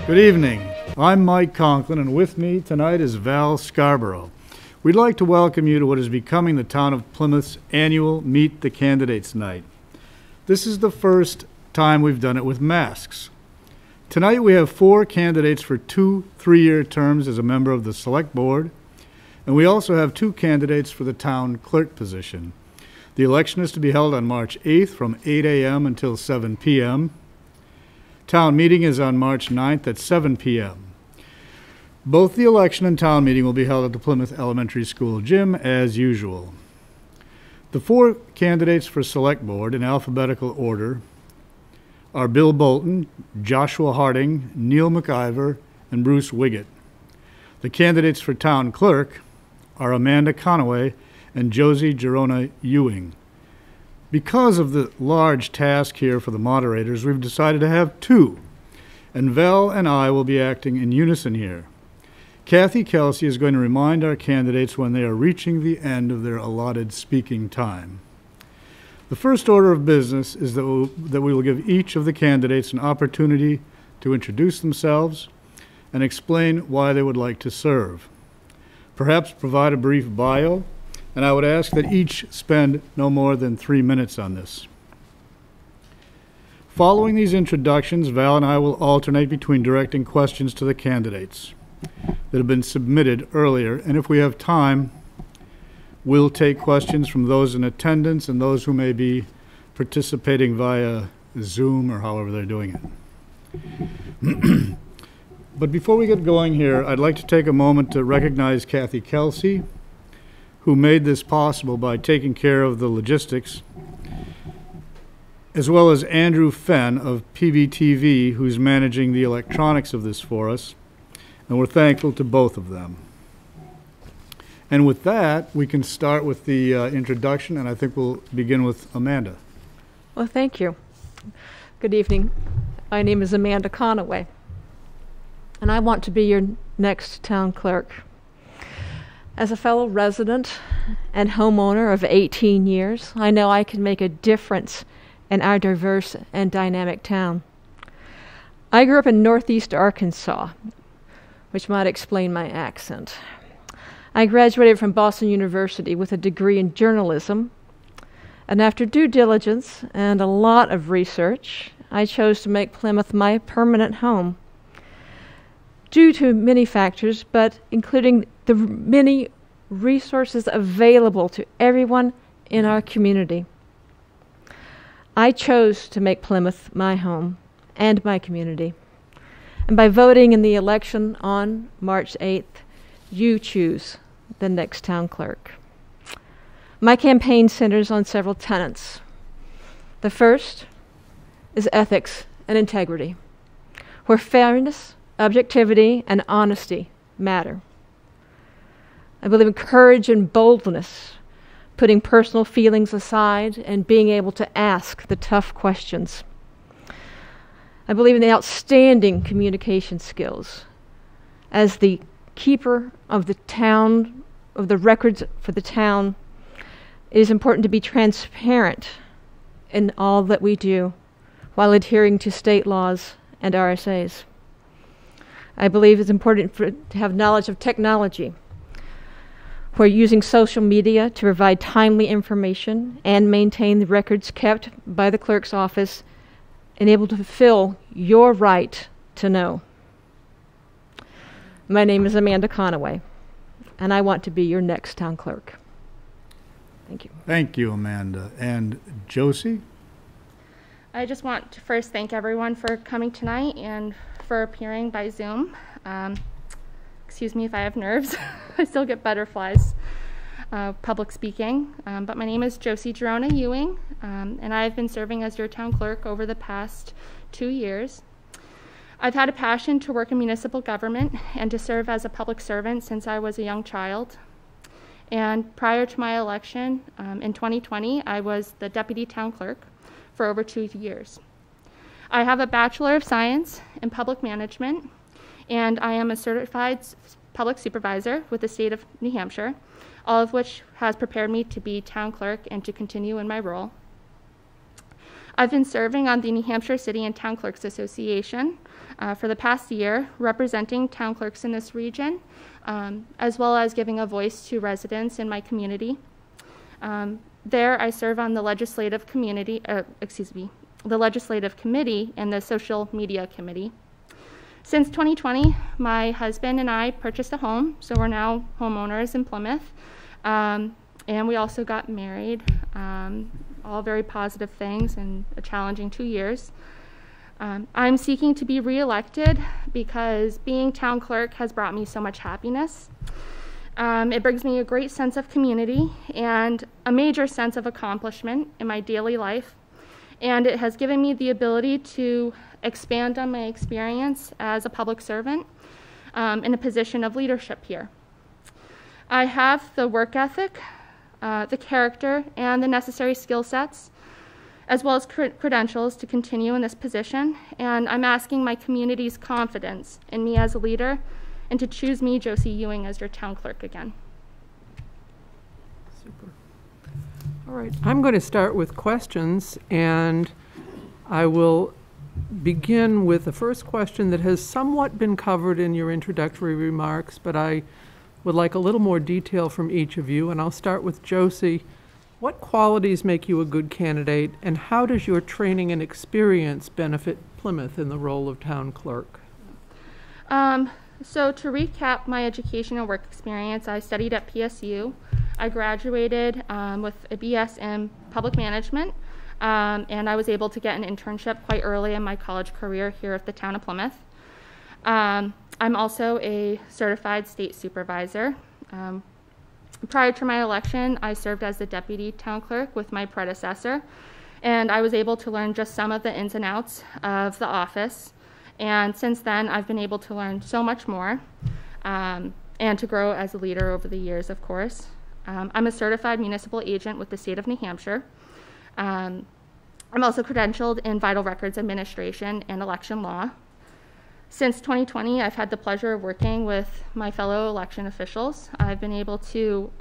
Good evening. I'm Mike Conklin, and with me tonight is Val Scarborough. We'd like to welcome you to what is becoming the town of Plymouth's annual Meet the Candidates Night. This is the first time we've done it with masks. Tonight we have 4 candidates for 2 3-year terms as a member of the Select Board, and we also have 2 candidates for the town clerk position. The election is to be held on March 8th from 8 a.m. until 7 p.m. Town meeting is on March 9th at 7 p.m. Both the election and town meeting will be held at the Plymouth Elementary School gym as usual. The 4 candidates for Select Board in alphabetical order are Bill Bolton, Joshua Harding, Neil McIver, and Bruce Wiggett. The candidates for town clerk are Amanda Conaway and Josie Gerona Ewing. Because of the large task here for the moderators, we've decided to have 2, and Val and I will be acting in unison here. Kathy Kelsey is going to remind our candidates when they are reaching the end of their allotted speaking time. The first order of business is that we will give each of the candidates an opportunity to introduce themselves and explain why they would like to serve. Perhaps provide a brief bio, and I would ask that each spend no more than 3 minutes on this. Following these introductions, Val and I will alternate between directing questions to the candidates that have been submitted earlier, and if we have time, we'll take questions from those in attendance and those who may be participating via Zoom or however they're doing it. But before we get going here, I'd like to take a moment to recognize Kathy Kelsey, who made this possible by taking care of the logistics, as well as Andrew Fenn of PBTV, who's managing the electronics of this for us, and we're thankful to both of them. And with that, we can start with the introduction, and I think we'll begin with Amanda. Well, thank you. Good evening. My name is Amanda Conaway, and I want to be your next town clerk. As a fellow resident and homeowner of 18 years, I know I can make a difference in our diverse and dynamic town. I grew up in Northeast Arkansas, which might explain my accent. I graduated from Boston University with a degree in journalism, and after due diligence and a lot of research, I chose to make Plymouth my permanent home. Due to many factors, but including the many resources available to everyone in our community. I chose to make Plymouth my home and my community. And by voting in the election on March 8th, you choose the next town clerk. My campaign centers on several tenets. The first is ethics and integrity, where fairness, objectivity, and honesty matter. I believe in courage and boldness, putting personal feelings aside and being able to ask the tough questions. I believe in the outstanding communication skills. As the keeper of the town, of the records for the town, it is important to be transparent in all that we do while adhering to state laws and RSAs. I believe it's important to have knowledge of technology. We're using social media to provide timely information and maintain the records kept by the clerk's office and able to fulfill your right to know. My name is Amanda Conaway, and I want to be your next town clerk. Thank you. Thank you, Amanda. And Josie? I just want to first thank everyone for coming tonight and for appearing by Zoom. Excuse me if I have nerves. I still get butterflies public speaking. But my name is Josie Gerona Ewing, and I've been serving as your town clerk over the past 2 years. I've had a passion to work in municipal government and to serve as a public servant since I was a young child. And prior to my election in 2020, I was the deputy town clerk for over 2 years. I have a Bachelor of Science in Public Management, and I am a certified public supervisor with the state of New Hampshire, all of which has prepared me to be town clerk and to continue in my role. I've been serving on the New Hampshire City and Town Clerks Association for the past year, representing town clerks in this region, as well as giving a voice to residents in my community. There, I serve on the legislative committee and the social media committee. Since 2020, my husband and I purchased a home, so we're now homeowners in Plymouth. And we also got married, all very positive things and a challenging 2 years. I'm seeking to be reelected because being town clerk has brought me so much happiness. It brings me a great sense of community and a major sense of accomplishment in my daily life. And it has given me the ability to expand on my experience as a public servant in a position of leadership here. I have the work ethic, the character, and the necessary skill sets, as well as credentials to continue in this position. And I'm asking my community's confidence in me as a leader and to choose me, Josie Ewing, as your town clerk again. Super. All right, I'm going to start with questions, and I will begin with the first question that has somewhat been covered in your introductory remarks, but I would like a little more detail from each of you, and I'll start with Josie. What qualities make you a good candidate, and how does your training and experience benefit Plymouth in the role of town clerk? So to recap my education and work experience, I studied at PSU. I graduated with a BS in public management, and I was able to get an internship quite early in my college career here at the town of Plymouth. I'm also a certified state supervisor. Prior to my election, I served as the deputy town clerk with my predecessor, and I was able to learn just some of the ins and outs of the office. And since then, I've been able to learn so much more and to grow as a leader over the years, of course. I'm a certified municipal agent with the state of New Hampshire. I'm also credentialed in vital records administration and election law. Since 2020, I've had the pleasure of working with my fellow election officials. I've been able to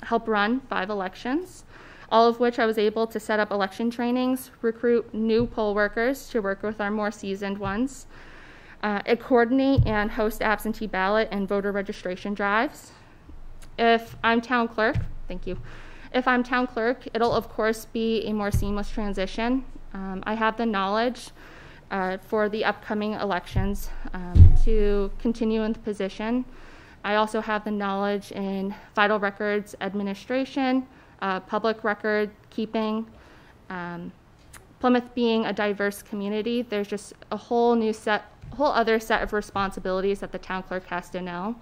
help run 5 elections, all of which I was able to set up election trainings, recruit new poll workers to work with our more seasoned ones, coordinate and host absentee ballot and voter registration drives. If I'm town clerk, thank you. If I'm town clerk, it'll of course be a more seamless transition. I have the knowledge for the upcoming elections to continue in the position. I also have the knowledge in vital records administration, public record keeping. Plymouth being a diverse community, there's just a whole other set of responsibilities that the town clerk has to know.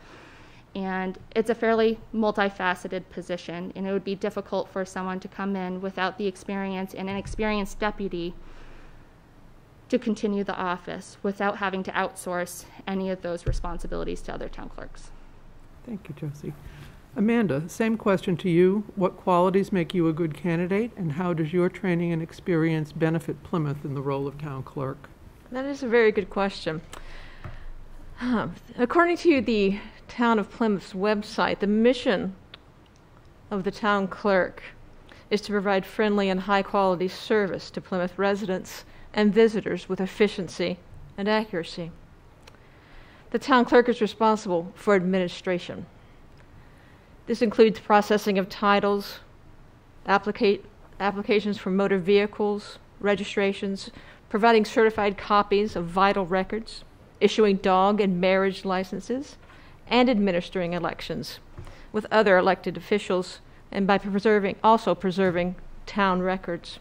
And it's a fairly multifaceted position, and it would be difficult for someone to come in without the experience and an experienced deputy to continue the office without having to outsource any of those responsibilities to other town clerks. Thank you, Josie. Amanda, same question to you. What qualities make you a good candidate, and how does your training and experience benefit Plymouth in the role of town clerk? That is a very good question. According to the Town of Plymouth's website, the mission of the town clerk is to provide friendly and high-quality service to Plymouth residents and visitors with efficiency and accuracy. The town clerk is responsible for administration. This includes processing of titles, applications for motor vehicles, registrations, providing certified copies of vital records, issuing dog and marriage licenses, and administering elections with other elected officials, and by also preserving town records.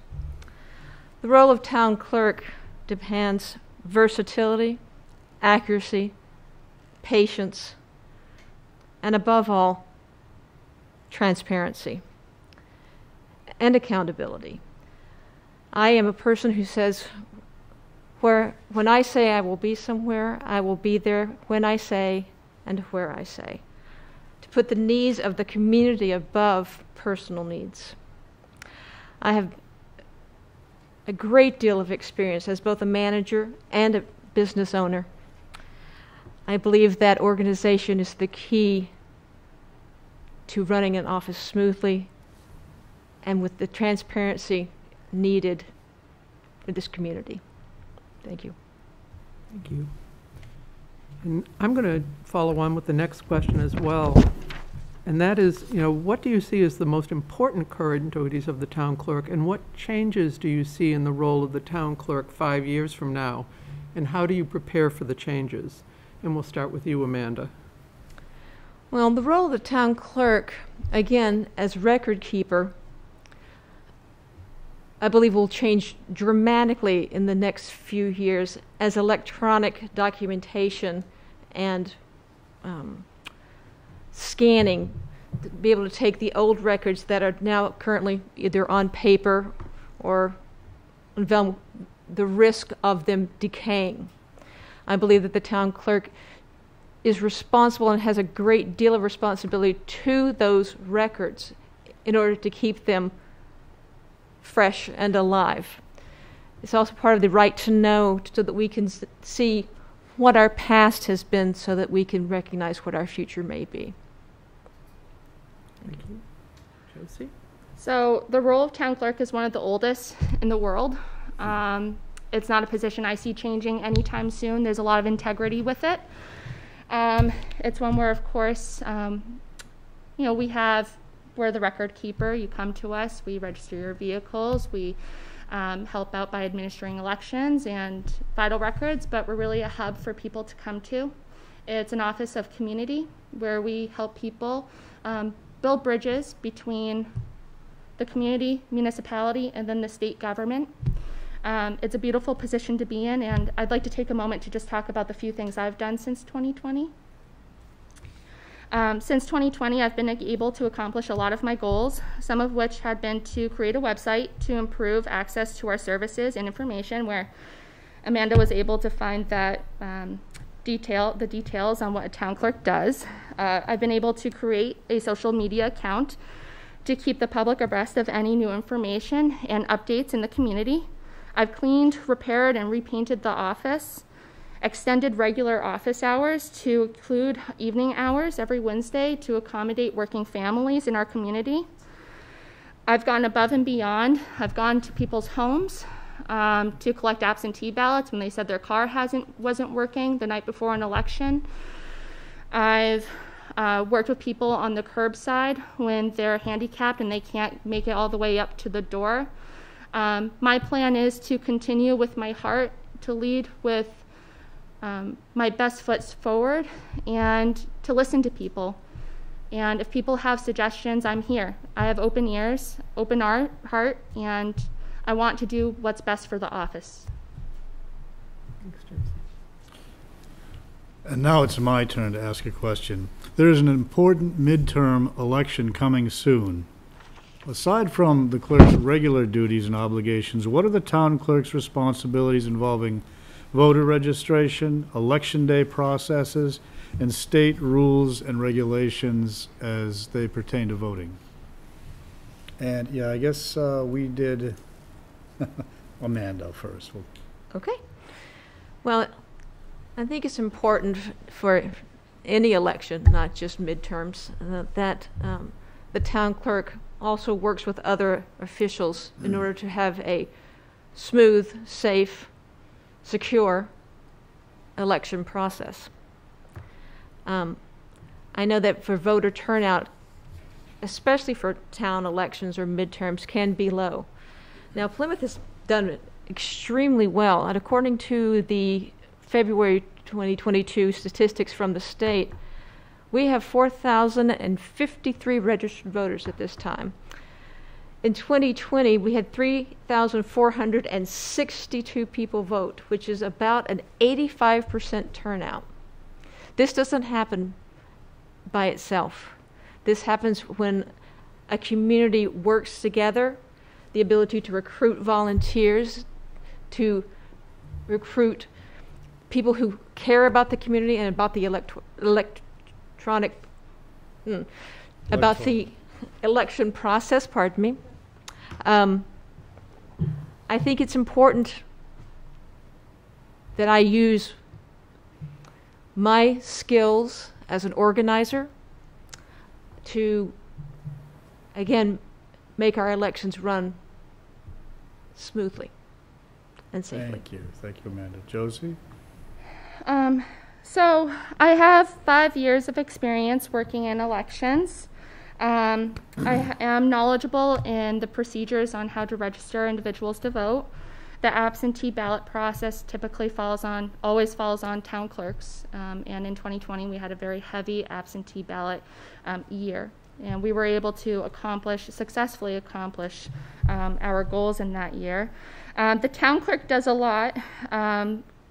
The role of town clerk demands versatility, accuracy, patience, and above all, transparency and accountability. I am a person who says, when I say I will be somewhere, I will be there when I say and where I say, to put the needs of the community above personal needs. I have a great deal of experience as both a manager and a business owner. I believe that organization is the key to running an office smoothly and with the transparency needed for this community. Thank you. Thank you. And I'm going to follow on with the next question as well. And that is, what do you see as the most important current duties of the town clerk, and what changes do you see in the role of the town clerk 5 years from now, and how do you prepare for the changes? And we'll start with you, Amanda. Well, the role of the town clerk, again, as record keeper, I believe will change dramatically in the next few years as electronic documentation and scanning, to be able to take the old records that are now currently either on paper or the risk of them decaying. I believe that the town clerk is responsible and has a great deal of responsibility to those records in order to keep them fresh and alive. It's also part of the right to know, so that we can see what our past has been, so that we can recognize what our future may be. Thank you. Josie? So the role of town clerk is one of the oldest in the world. It's not a position I see changing anytime soon. There's a lot of integrity with it. It's one where, of course, we're the record keeper. You come to us, we register your vehicles, we help out by administering elections and vital records, but we're really a hub for people to come to. It's an office of community where we help people build bridges between the community, municipality, and then the state government. It's a beautiful position to be in, and I'd like to take a moment to just talk about the few things I've done since 2020. Since 2020, I've been able to accomplish a lot of my goals, some of which had been to create a website to improve access to our services and information, where Amanda was able to find that the details on what a town clerk does. I've been able to create a social media account to keep the public abreast of any new information and updates in the community. I've cleaned, repaired, and repainted the office, extended regular office hours to include evening hours every Wednesday to accommodate working families in our community. I've gone above and beyond. I've gone to people's homes to collect absentee ballots when they said their car wasn't working the night before an election. I've worked with people on the curbside when they're handicapped and they can't make it all the way up to the door. My plan is to continue with my heart, to lead with my best foot forward, and to listen to people. And if people have suggestions, I'm here. I have open ears, open heart, and I want to do what's best for the office. Thanks, Josie. And now it's my turn to ask a question. There is an important midterm election coming soon. Aside from the clerk's regular duties and obligations, what are the town clerk's responsibilities involving voter registration, election day processes, and state rules and regulations as they pertain to voting? And yeah, I guess we did Amanda first. Okay. Well, I think it's important for any election, not just midterms, that the town clerk also works with other officials in order to have a smooth, safe, secure election process. I know that for voter turnout, especially for town elections or midterms, can be low. Now, Plymouth has done it extremely well, and according to the February 2022 statistics from the state, we have 4,053 registered voters at this time. In 2020, we had 3,462 people vote, which is about an 85% turnout. This doesn't happen by itself. This happens when a community works together, the ability to recruit volunteers, to recruit people who care about the community and about the about the election process, pardon me. I think it's important that I use my skills as an organizer to, again, make our elections run smoothly. and safely. Thank you. Thank you, Amanda. Josie? So I have 5 years of experience working in elections. I am knowledgeable in the procedures on how to register individuals to vote. The absentee ballot process typically always falls on town clerks. And in 2020, we had a very heavy absentee ballot year. And we were able to successfully accomplish our goals in that year. The town clerk does a lot.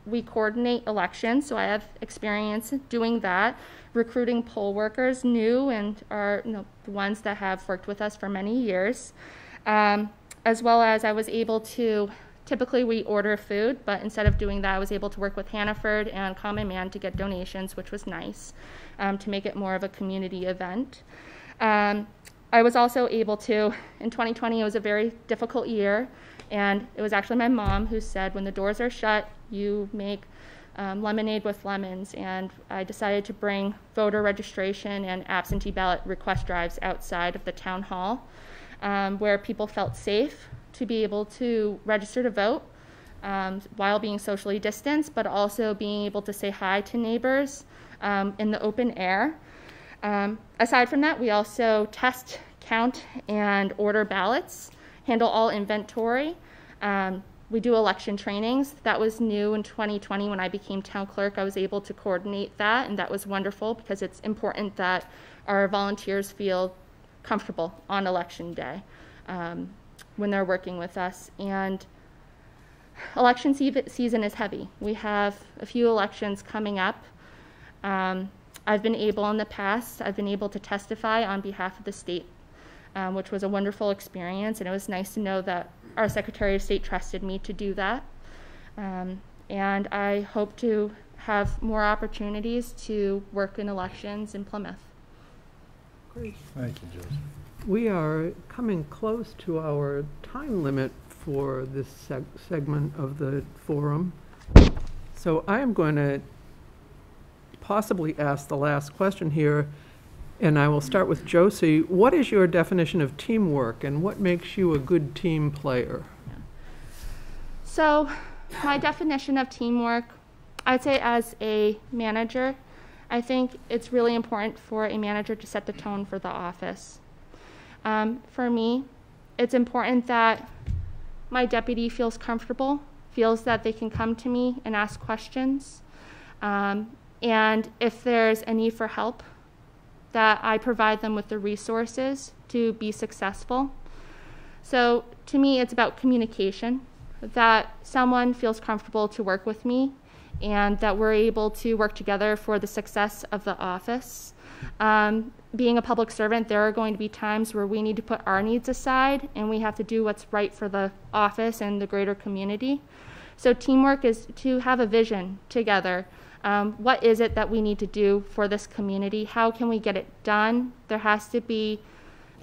We coordinate elections, so I have experience doing that, recruiting poll workers, new and are the ones that have worked with us for many years, as well as I was able to, typically we order food, but instead of doing that, I was able to work with Hannaford and Common Man to get donations, which was nice, to make it more of a community event. I was also able to, in 2020, it was a very difficult year, and it was actually my mom who said, when the doors are shut, you make lemonade with lemons. And I decided to bring voter registration and absentee ballot request drives outside of the town hall, where people felt safe to be able to register to vote while being socially distanced, but also being able to say hi to neighbors in the open air. Aside from that, we also test, count, and order ballots, handle all inventory. We do election trainings. That was new in 2020 when I became town clerk. I was able to coordinate that, and that was wonderful because it's important that our volunteers feel comfortable on election day when they're working with us. And election season is heavy. We have a few elections coming up. I've been able to testify on behalf of the state, which was a wonderful experience, and it was nice to know that our Secretary of State trusted me to do that. And I hope to have more opportunities to work in elections in Plymouth. Great. Thank you, Josie. We are coming close to our time limit for this segment of the forum. So I am going to possibly ask the last question here, and I will start with Josie. What is your definition of teamwork, and what makes you a good team player? So my definition of teamwork, I'd say as a manager, I think it's really important for a manager to set the tone for the office. For me, it's important that my deputy feels comfortable, feels that they can come to me and ask questions. And if there's a need for help, that I provide them with the resources to be successful. So to me, it's about communication, that someone feels comfortable to work with me and that we're able to work together for the success of the office. Being a public servant, there are going to be times where we need to put our needs aside and we have to do what's right for the office and the greater community. So teamwork is to have a vision together. What is it that we need to do for this community? How can we get it done? There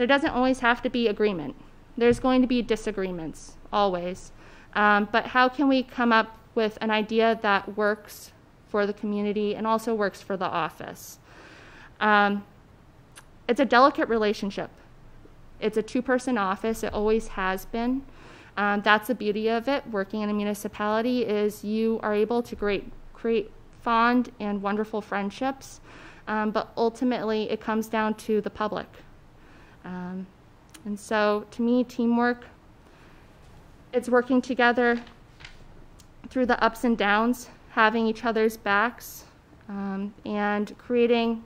doesn't always have to be agreement. There's going to be disagreements, always. But how can we come up with an idea that works for the community and also works for the office? It's a delicate relationship. It's a two-person office. It always has been. That's the beauty of it. Working in a municipality is you are able to create fond and wonderful friendships, but ultimately it comes down to the public. And so to me, teamwork, it's working together through the ups and downs, having each other's backs, and creating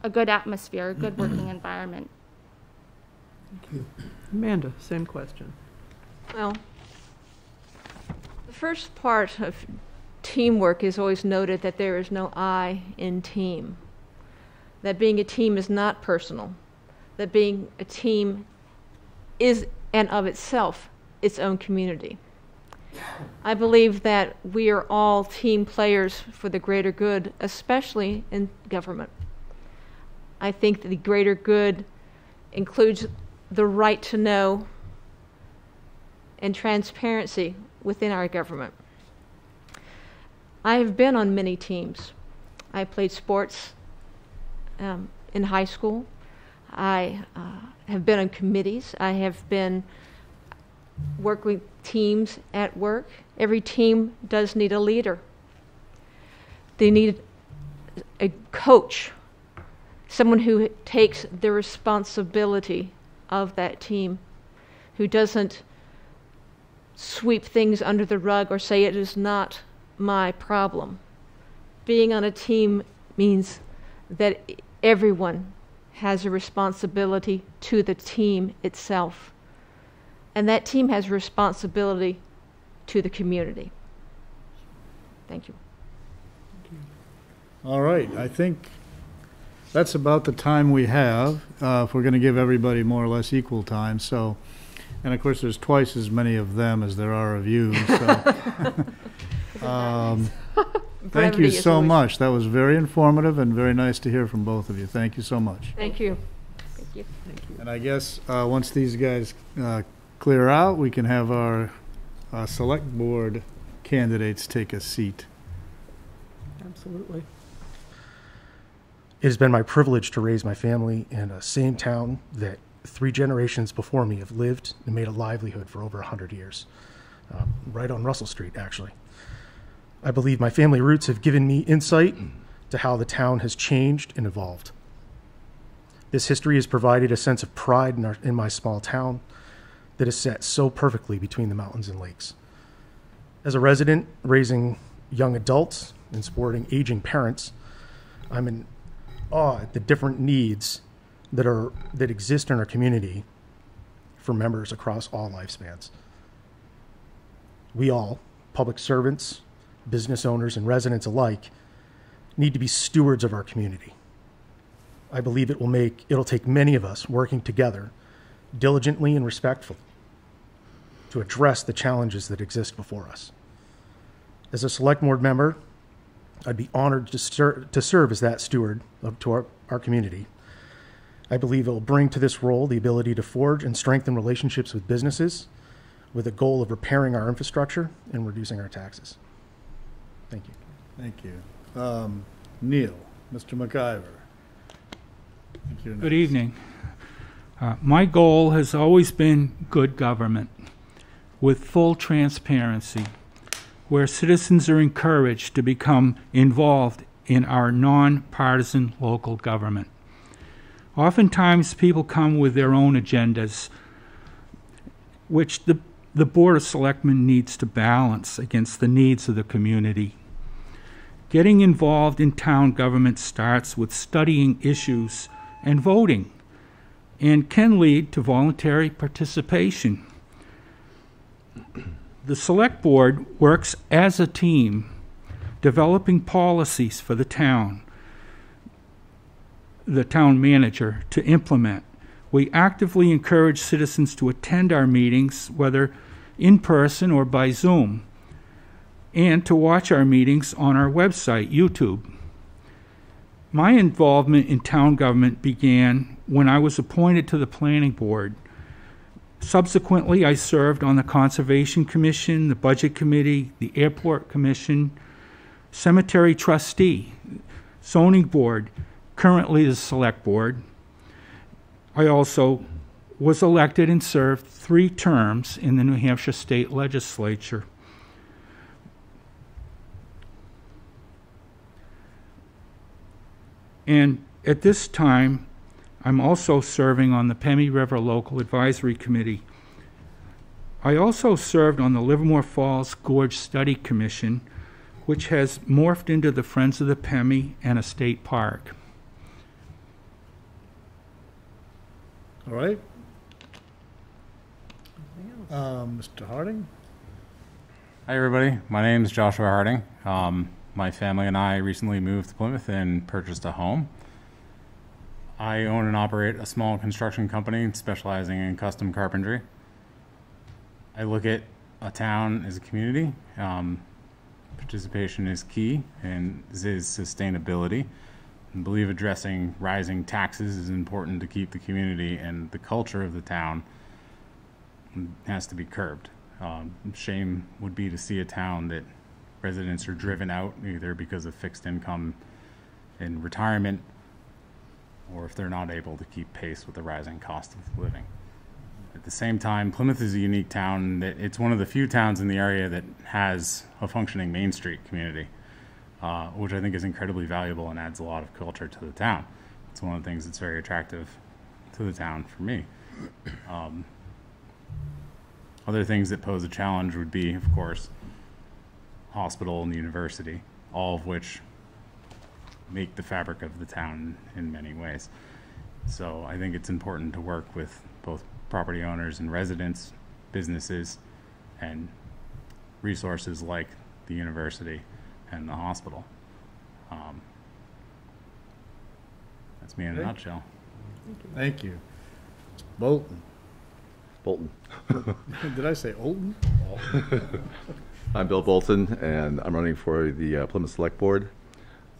a good atmosphere, a good working environment. Thank you. Amanda, same question. Well, the first part of teamwork is always noted that there is no I in team, that being a team is not personal, that being a team is and of itself its own community. I believe that we are all team players for the greater good, especially in government. I think that the greater good includes the right to know and transparency within our government. I have been on many teams. I played sports in high school. I have been on committees. I have been work with teams at work. Every team does need a leader. They need a coach, someone who takes the responsibility of that team, who doesn't sweep things under the rug or say it is not my problem. Being on a team means that everyone has a responsibility to the team itself. And that team has a responsibility to the community. Thank you. All right, I think that's about the time we have, if we're going to give everybody more or less equal time. So, and of course, there's twice as many of them as there are of you. So, thank you so much. That was very informative and very nice to hear from both of you. Thank you so much. Thank you. Thank you. Thank you. And I guess once these guys clear out, we can have our select board candidates take a seat. Absolutely. It has been my privilege to raise my family in the same town that 3 generations before me have lived and made a livelihood for over 100 years, right on Russell Street, actually. I believe my family roots have given me insight to how the town has changed and evolved. This history has provided a sense of pride in my small town that is set so perfectly between the mountains and lakes. As a resident raising young adults and supporting aging parents, I'm in awe at the different needs that exist in our community for members across all lifespans. We all, public servants, business owners, and residents alike, need to be stewards of our community. I believe it'll take many of us working together diligently and respectfully to address the challenges that exist before us. As a select board member, I'd be honored to serve as that steward to our community. I believe it will bring to this role the ability to forge and strengthen relationships with businesses with a goal of repairing our infrastructure and reducing our taxes. Thank you. Thank you. Neil, Mr. McIver. Good evening. My goal has always been good government with full transparency, where citizens are encouraged to become involved in our nonpartisan local government. Oftentimes, people come with their own agendas, which the Board of Selectmen needs to balance against the needs of the community. Getting involved in town government starts with studying issues and voting, and can lead to voluntary participation. The Select Board works as a team, developing policies for the town manager to implement. We actively encourage citizens to attend our meetings, whether in person or by Zoom, and to watch our meetings on our website, YouTube. My involvement in town government began when I was appointed to the Planning Board. Subsequently, I served on the Conservation Commission, the Budget Committee, the Airport Commission, Cemetery Trustee, Zoning Board, currently the Select Board. I also was elected and served 3 terms in the New Hampshire State Legislature. And at this time, I'm also serving on the Pemmy River Local Advisory Committee. I also served on the Livermore Falls Gorge Study Commission, which has morphed into the Friends of the Pemmy and a state park. All right. Mr. Harding? Hi, everybody. My name is Joshua Harding. My family and I recently moved to Plymouth and purchased a home. I own and operate a small construction company specializing in custom carpentry. I look at a town as a community. Participation is key, and is sustainability. I believe addressing rising taxes is important to keep the community and the culture of the town has to be curbed. Shame would be to see a town that residents are driven out either because of fixed income in retirement or if they're not able to keep pace with the rising cost of living. At the same time, Plymouth is a unique town. That it's one of the few towns in the area that has a functioning Main Street community, which I think is incredibly valuable and adds a lot of culture to the town. It's one of the things that's very attractive to the town for me. Other things that pose a challenge would be, of course, hospital and the university, all of which make the fabric of the town in many ways. So I think it's important to work with both property owners and residents, businesses, and resources like the university and the hospital. That's me in a nutshell. Thank you. Bolton. Bolton. Did I say Olton? I'm Bill Bolton, and I'm running for the Plymouth Select Board.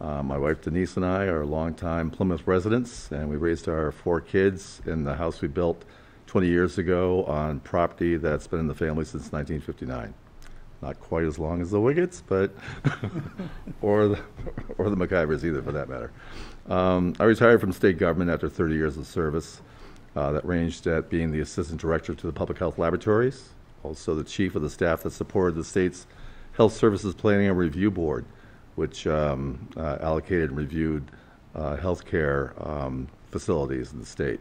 My wife Denise and I are longtime Plymouth residents, and we raised our 4 kids in the house we built 20 years ago on property that's been in the family since 1959. Not quite as long as the Wiggets, but or the McIvers either, for that matter. I retired from state government after 30 years of service. That ranged at being the assistant director to the public health laboratories, also the chief of the staff that supported the state's health services planning and review board, which allocated and reviewed healthcare facilities in the state.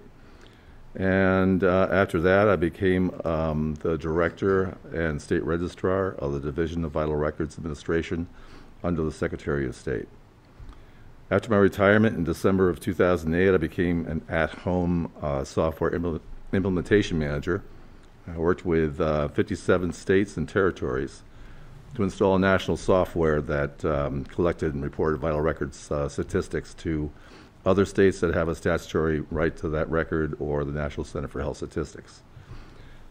And after that, I became the director and state registrar of the Division of Vital Records Administration under the Secretary of State. After my retirement in December of 2008, I became an at-home software implementation manager. I worked with 57 states and territories to install national software that collected and reported vital records statistics to other states that have a statutory right to that record or the National Center for Health Statistics.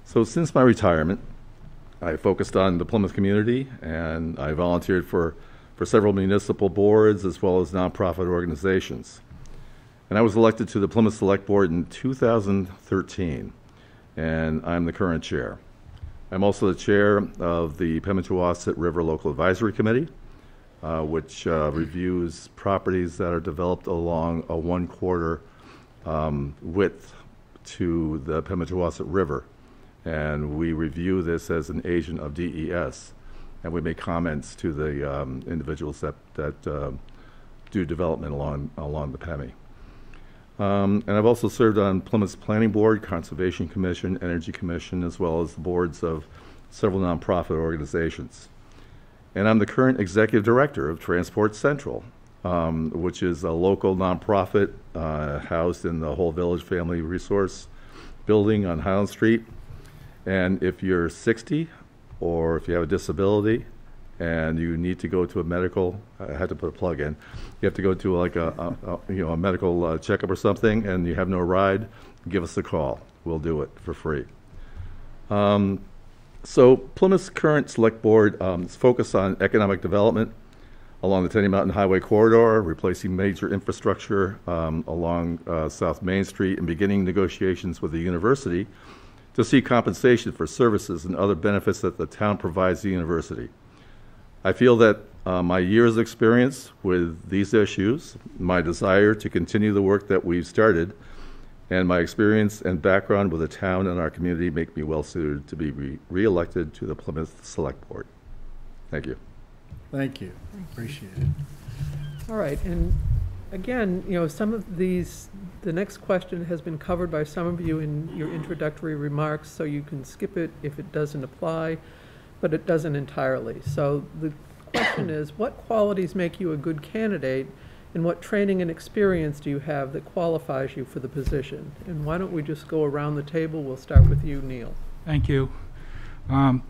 So since my retirement, I focused on the Plymouth community, and I volunteered for several municipal boards as well as nonprofit organizations. And I was elected to the Plymouth Select Board in 2013, and I'm the current chair. I'm also the chair of the Pemmichewasset River Local Advisory Committee, which reviews properties that are developed along a 1/4 width to the Pemmichewasset River. And we review this as an agent of DES. And we make comments to the individuals that do development along the Pemmy. And I've also served on Plymouth's Planning Board, Conservation Commission, Energy Commission, as well as the boards of several nonprofit organizations. And I'm the current executive director of Transport Central, which is a local nonprofit housed in the Whole Village Family Resource Building on Highland Street. And if you're 60, or if you have a disability and you need to go to a medical, I had to put a plug in, you have to go to like a medical checkup or something and you have no ride, give us a call. We'll do it for free. So Plymouth's current select board is focused on economic development along the Tenny Mountain Highway corridor, replacing major infrastructure along South Main Street, and beginning negotiations with the university to seek compensation for services and other benefits that the town provides the university. I feel that my years of experience with these issues, my desire to continue the work that we've started, and my experience and background with the town and our community make me well suited to be re-elected to the Plymouth Select Board. Thank you. Thank you. Appreciate it. All right, and again, some of these, the next question has been covered by some of you in your introductory remarks, so you can skip it if it doesn't apply, but it doesn't entirely. So the question is, what qualities make you a good candidate, and what training and experience do you have that qualifies you for the position? And why don't we just go around the table? We'll start with you, Neil. Thank you. I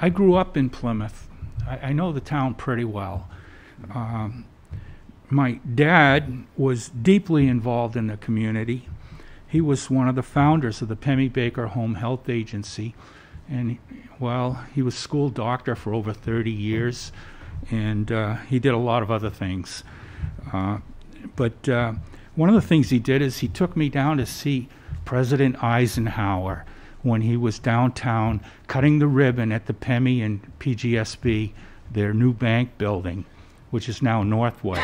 grew up in Plymouth. I know the town pretty well. My dad was deeply involved in the community. He was one of the founders of the Pemmy Baker Home Health Agency, and he was school doctor for over 30 years, and he did a lot of other things. But one of the things he did is he took me down to see President Eisenhower when he was downtown cutting the ribbon at the Pemmy and PGSB, their new bank building, which is now Northway.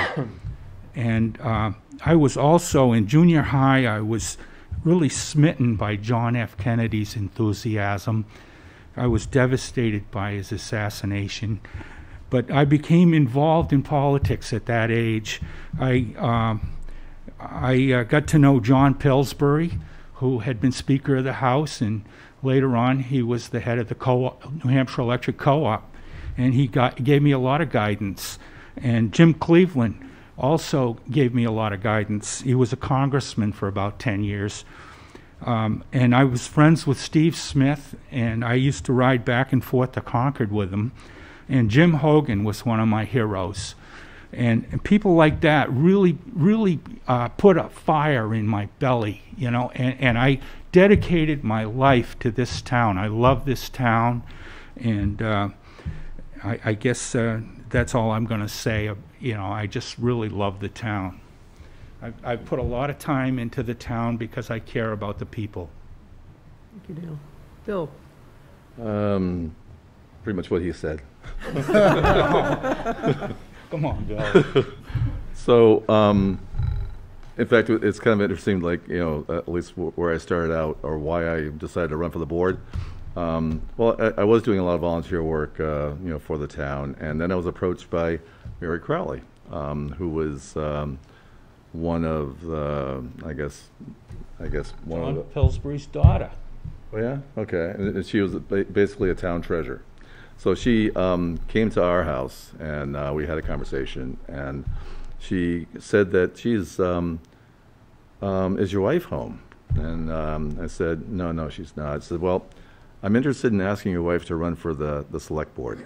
And I was also, in junior high, I was really smitten by John F. Kennedy's enthusiasm. I was devastated by his assassination, but I became involved in politics at that age. I got to know John Pillsbury, who had been Speaker of the House, and later on he was the head of the New Hampshire Electric Co-op, and he gave me a lot of guidance. And Jim Cleveland also gave me a lot of guidance. He was a congressman for about 10 years. And I was friends with Steve Smith, and I used to ride back and forth to Concord with him. And Jim Hogan was one of my heroes. And people like that really put a fire in my belly, you know, and I dedicated my life to this town. I love this town, and I guess that's all I'm going to say. You know, I just really love the town. I put a lot of time into the town because I care about the people. Thank you, Dale. Bill? Pretty much what he said. Come on, Bill. So, in fact, it's kind of interesting, like, you know, at least where I started out or why I decided to run for the board. Well, I was doing a lot of volunteer work, you know, for the town, and then I was approached by Mary Crowley, who was one of the, I guess one John of the Pillsbury's daughter. Oh yeah, okay. And she was basically a town treasurer. So she came to our house, and we had a conversation, and she said that she's, is your wife home? And I said, no, she's not. I said, well, I'm interested in asking your wife to run for the select board.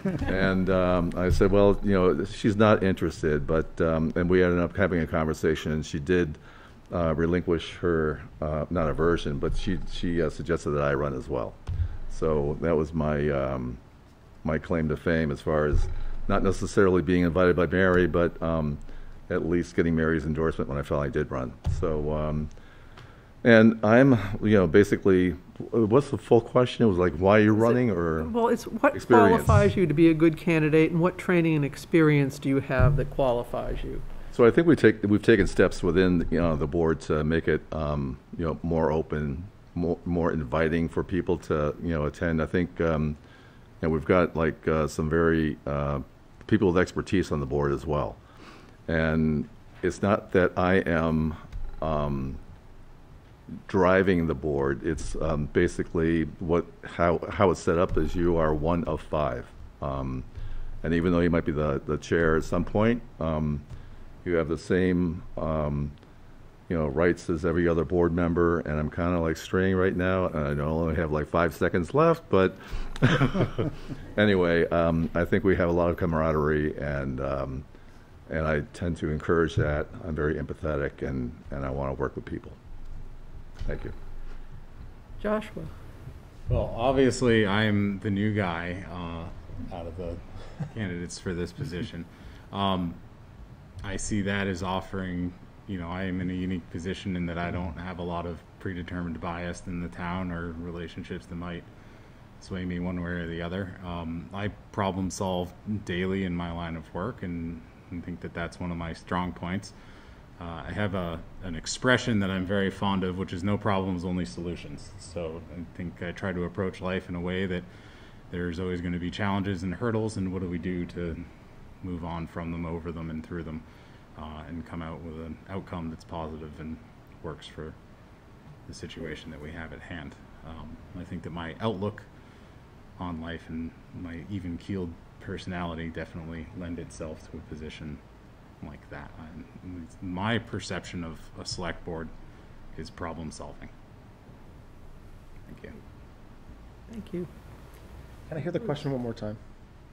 And I said, well, you know, she's not interested, but, and we ended up having a conversation, and she did relinquish her, not aversion, but she suggested that I run as well. So that was my my claim to fame, as far as not necessarily being invited by Mary, but at least getting Mary's endorsement when I felt I did run. So, and I'm, you know, basically, what's the full question? It was like, why are you running, or Well, it's what experience? qualifies you to be a good candidate, and what training and experience do you have that qualifies you? So I think we've taken steps within, you know, the board to make it, you know, more open, more inviting for people to, you know, attend. I think, and we've got like some very people with expertise on the board as well. And it's not that I am driving the board. It's basically how it's set up is you are one of five. And even though you might be the chair at some point, you have the same you know, rights as every other board member, and I'm kind of like straying right now, and I only have like 5 seconds left, but anyway, I think we have a lot of camaraderie, and I tend to encourage that. I'm very empathetic, and I want to work with people. Thank you. Joshua? Well, obviously, I'm the new guy out of the candidates for this position. I see that as offering, you know, I am in a unique position in that I don't have a lot of predetermined bias in the town or relationships that might sway me one way or the other. I problem solve daily in my line of work, and think that that's one of my strong points. I have an expression that I'm very fond of, which is no problems, only solutions. So I think I try to approach life in a way that there's always going to be challenges and hurdles, and what do we do to move on from them, over them, and through them, and come out with an outcome that's positive and works for the situation that we have at hand. I think that my outlook on life and my even-keeled personality definitely lend itself to a position like that. My perception of a select board is problem solving. Thank you. Thank you. Can I hear the question one more time?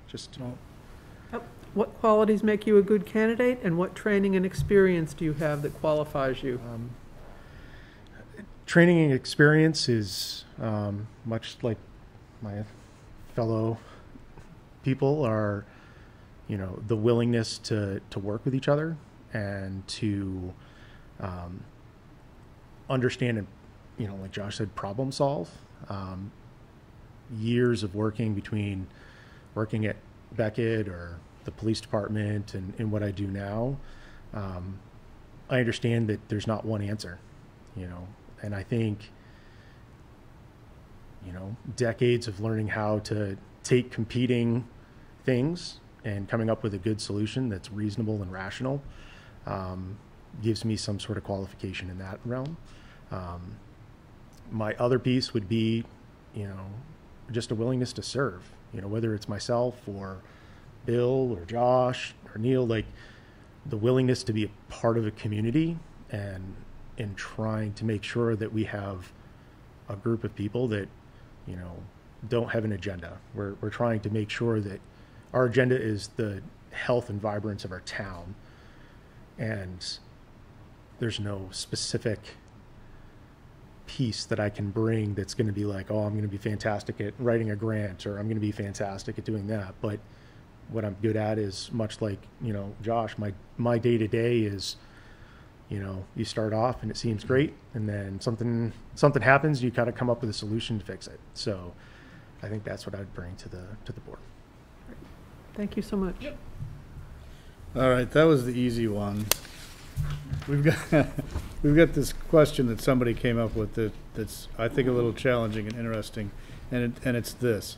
Just. What qualities make you a good candidate, and what training and experience do you have that qualifies you? Training and experience is much like my fellow people are, you know, the willingness to work with each other and to understand and, you know, like Josh said, problem solve. Years of working at Beckett or the police department and what I do now, I understand that there's not one answer. and I think, decades of learning how to take competing things and coming up with a good solution that's reasonable and rational gives me some sort of qualification in that realm. My other piece would be, just a willingness to serve, whether it's myself or Bill or Josh or Neil, like the willingness to be a part of a community and trying to make sure that we have a group of people that, don't have an agenda. We're trying to make sure that our agenda is the health and vibrance of our town, and there's no specific piece that I can bring that's going to be like, oh, I'm going to be fantastic at writing a grant, or I'm going to be fantastic at doing that. But what I'm good at is much like, Josh, my day-to-day is, you start off and it seems great, and then something happens, you kind of come up with a solution to fix it. So I think that's what I'd bring to the board. Thank you so much. Yep. All right, that was the easy one. We've got this question that somebody came up with that's I think a little challenging and interesting, and it's this: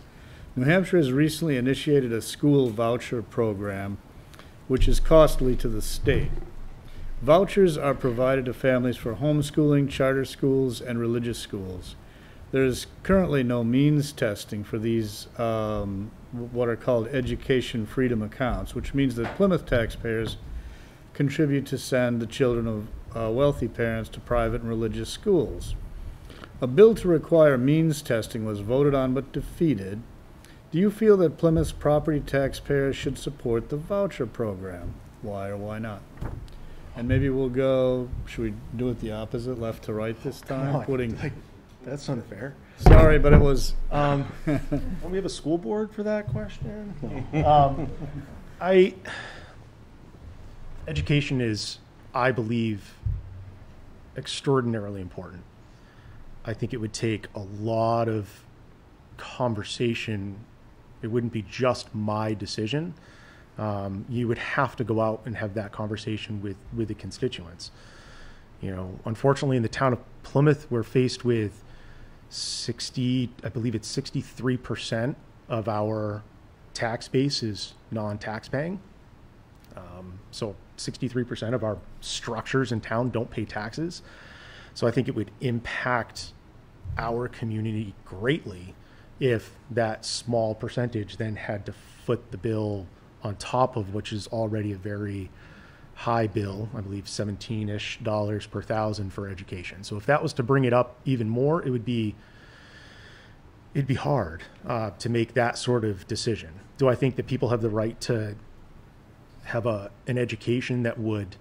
New Hampshire has recently initiated a school voucher program, which is costly to the state. Vouchers are provided to families for homeschooling, charter schools, and religious schools. There is currently no means testing for these what are called education freedom accounts, which means that Plymouth taxpayers contribute to send the children of wealthy parents to private and religious schools. A bill to require means testing was voted on but defeated. Do you feel that Plymouth's property taxpayers should support the voucher program? Why or why not? And maybe we'll go, should we do it the opposite, left to right this time? That's unfair. Sorry, but it was. Don't we have a school board for that question? Education is, I believe, extraordinarily important. I think it would take a lot of conversation. It wouldn't be just my decision. You would have to go out and have that conversation with the constituents. Unfortunately, in the town of Plymouth, we're faced with 63% of our tax base is non-tax paying. So 63% of our structures in town don't pay taxes. So I think it would impact our community greatly if that small percentage then had to foot the bill on top of which is already a very high bill, I believe $17-ish per thousand for education. So if that was to bring it up even more, it'd be hard to make that sort of decision. Do I think that people have the right to have an education that would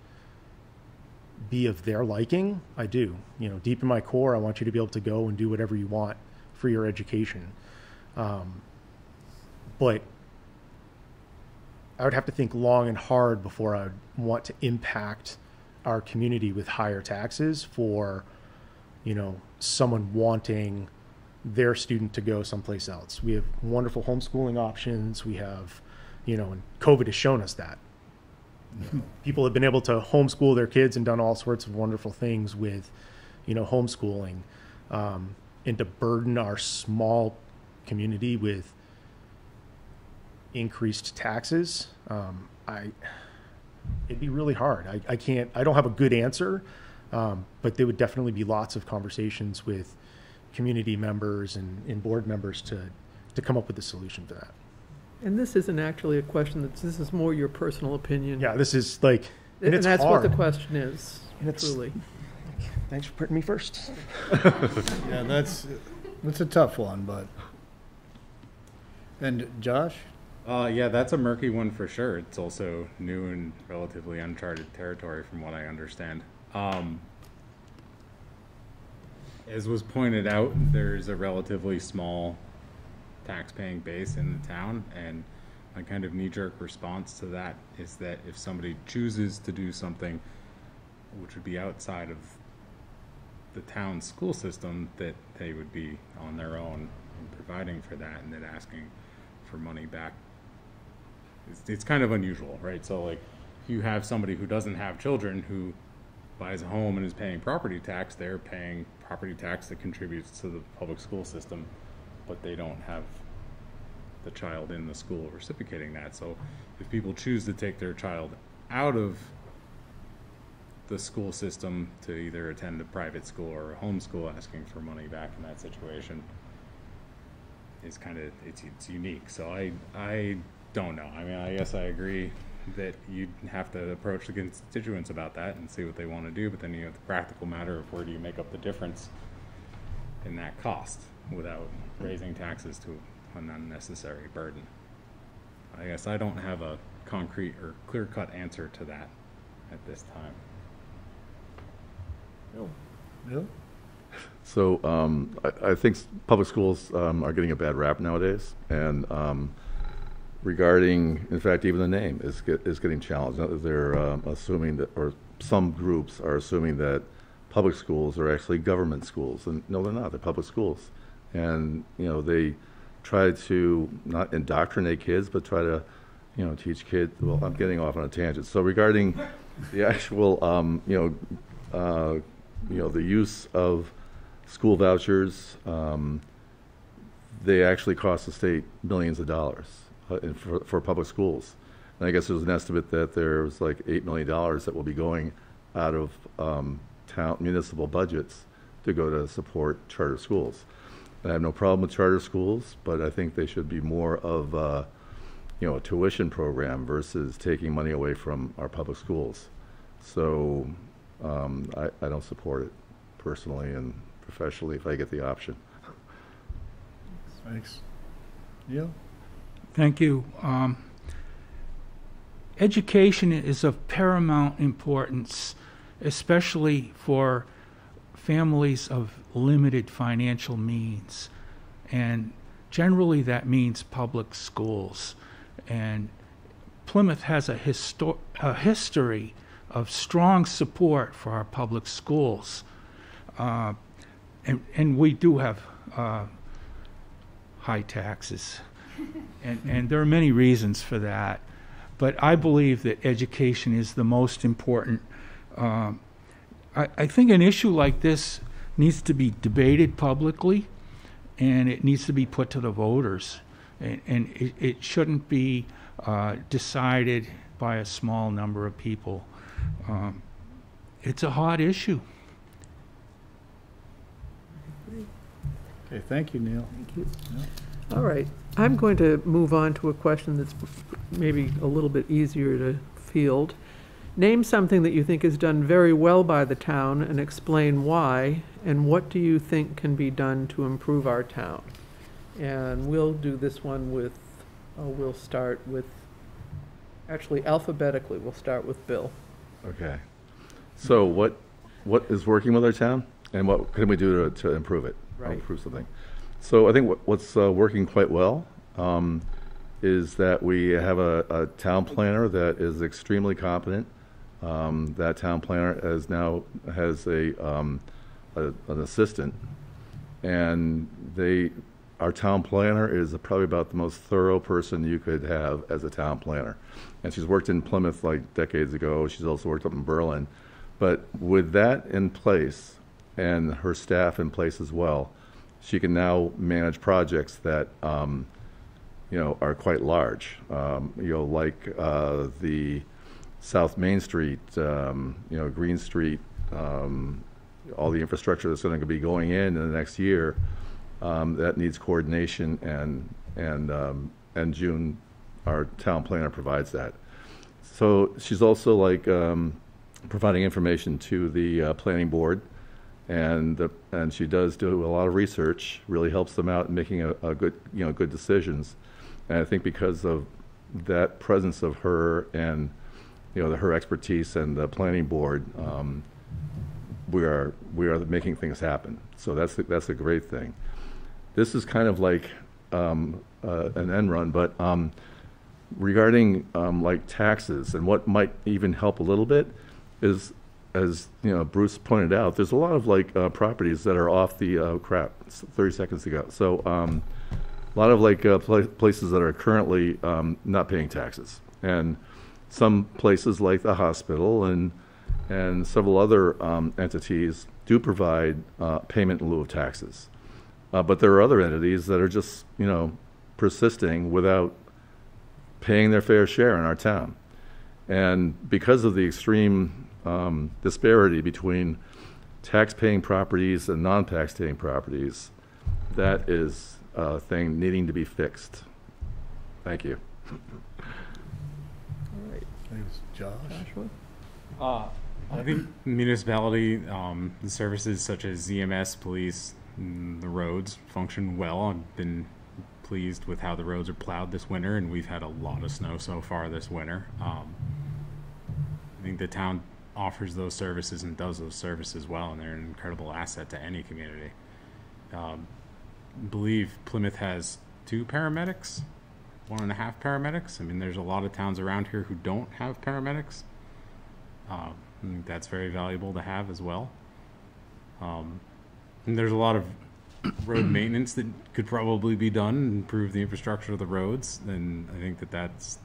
be of their liking? I do. Deep in my core, I want you to be able to go and do whatever you want for your education. But I would have to think long and hard before I would want to impact our community with higher taxes for, someone wanting their student to go someplace else. We have wonderful homeschooling options. We have, and COVID has shown us that. People have been able to homeschool their kids and done all sorts of wonderful things with, homeschooling, and to burden our small community with increased taxes, it'd be really hard. I don't have a good answer, but there would definitely be lots of conversations with community members and board members to come up with a solution for that. And this isn't actually a question, this is more your personal opinion. Yeah, this is like, and that's hard. what the question is, truly. Thanks for putting me first. Yeah, that's a tough one, but. And Josh? Yeah, that's a murky one for sure. It's also new and relatively uncharted territory from what I understand. As was pointed out, there's a relatively small tax-paying base in the town, and my kind of knee-jerk response to that is that if somebody chooses to do something which would be outside of the town school system, that they would be on their own in providing for that, and then asking for money back. It's kind of unusual, right? So like, if you have somebody who doesn't have children who buys a home and is paying property tax, they're paying property tax that contributes to the public school system, but they don't have the child in the school reciprocating that. So if people choose to take their child out of the school system to either attend a private school or a homeschool, asking for money back in that situation is kind of, it's unique. So I don't know. I mean, I guess I agree that you'd have to approach the constituents about that and see what they want to do, but then you have the practical matter of where do you make up the difference in that cost without raising taxes to an unnecessary burden. I guess I don't have a concrete or clear-cut answer to that at this time. Bill? So I think public schools are getting a bad rap nowadays, and regarding, in fact, even the name is getting challenged. They're assuming that, or some groups are assuming that public schools are actually government schools, and no, they're not. They're public schools, and they try to not indoctrinate kids, but try to teach kids. Well, I'm getting off on a tangent. So regarding the actual the use of school vouchers, they actually cost the state millions of dollars for public schools. And I guess there's an estimate that there's like $8 million that will be going out of town municipal budgets to go to support charter schools. And I have no problem with charter schools, but I think they should be more of a tuition program versus taking money away from our public schools. So I don't support it personally and professionally if I get the option. Thanks. Neil? Thank you. Education is of paramount importance, especially for families of limited financial means. And generally that means public schools. And Plymouth has a history of strong support for our public schools. And we do have high taxes. And there are many reasons for that. But I believe that education is the most important. I think an issue like this needs to be debated publicly, and it needs to be put to the voters. And it shouldn't be decided by a small number of people. It's a hot issue. Okay, thank you, Neil. Thank you. Yeah. All right, I'm going to move on to a question that's maybe a little bit easier to field. Name something that you think is done very well by the town and explain why, and what do you think can be done to improve our town? And we'll do this one with, we'll start with, actually alphabetically, we'll start with Bill. Okay. So what is working with our town, and what can we do to improve it? Right. Improve something. So I think what's working quite well is that we have a town planner that is extremely competent. That town planner now has an assistant, and our town planner is probably about the most thorough person you could have as a town planner. And she's worked in Plymouth like decades ago. She's also worked up in Berlin. But with that in place and her staff in place as well, she can now manage projects that are quite large. Like the South Main Street, Green Street, all the infrastructure that's going to be going in the next year. That needs coordination, and June, our town planner, provides that. So she's also providing information to the planning board, and she does do a lot of research. Really helps them out in making a good good decisions. And I think because of that presence of her and her expertise and the planning board, we are making things happen. So that's a great thing. This is kind of like an end run, but regarding like taxes and what might even help a little bit is, as Bruce pointed out, there's a lot of properties that are off the 30 seconds ago. So a lot of places that are currently not paying taxes, and some places like the hospital and and several other entities do provide payment in lieu of taxes. But there are other entities that are just, persisting without paying their fair share in our town. And because of the extreme disparity between tax-paying properties and non-tax-paying properties, that is a thing needing to be fixed. Thank you. All right. Thanks, Josh. Joshua? I think municipality, the services such as EMS, police, and the roads function well. I've been pleased with how the roads are plowed this winter, and we've had a lot of snow so far this winter. I think the town offers those services and does those services well, and they're an incredible asset to any community. I believe Plymouth has 2 paramedics, 1.5 paramedics. I mean, there's a lot of towns around here who don't have paramedics. I think that's very valuable to have as well. And there's a lot of road maintenance that could probably be done and improve the infrastructure of the roads. And I think that's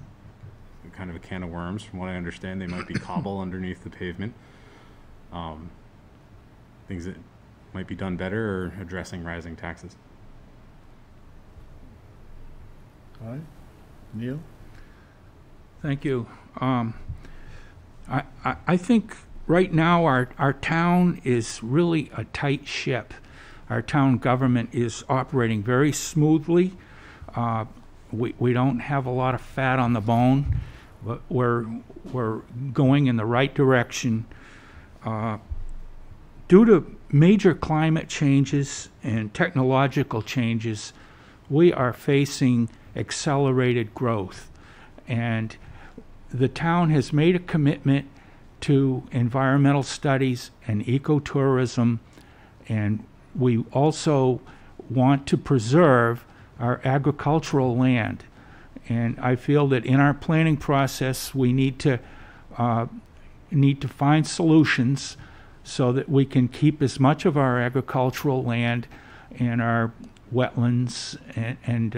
kind of a can of worms. From what I understand, they might be cobble underneath the pavement. Things that might be done better or addressing rising taxes. All right. Neil? Thank you. I think right now our town is really a tight ship. Our town government is operating very smoothly. We don't have a lot of fat on the bone, but we're going in the right direction. Due to major climate changes and technological changes, we are facing accelerated growth. And the town has made a commitment to environmental studies and ecotourism, and we also want to preserve our agricultural land. And I feel that in our planning process, we need to find solutions so that we can keep as much of our agricultural land and our wetlands and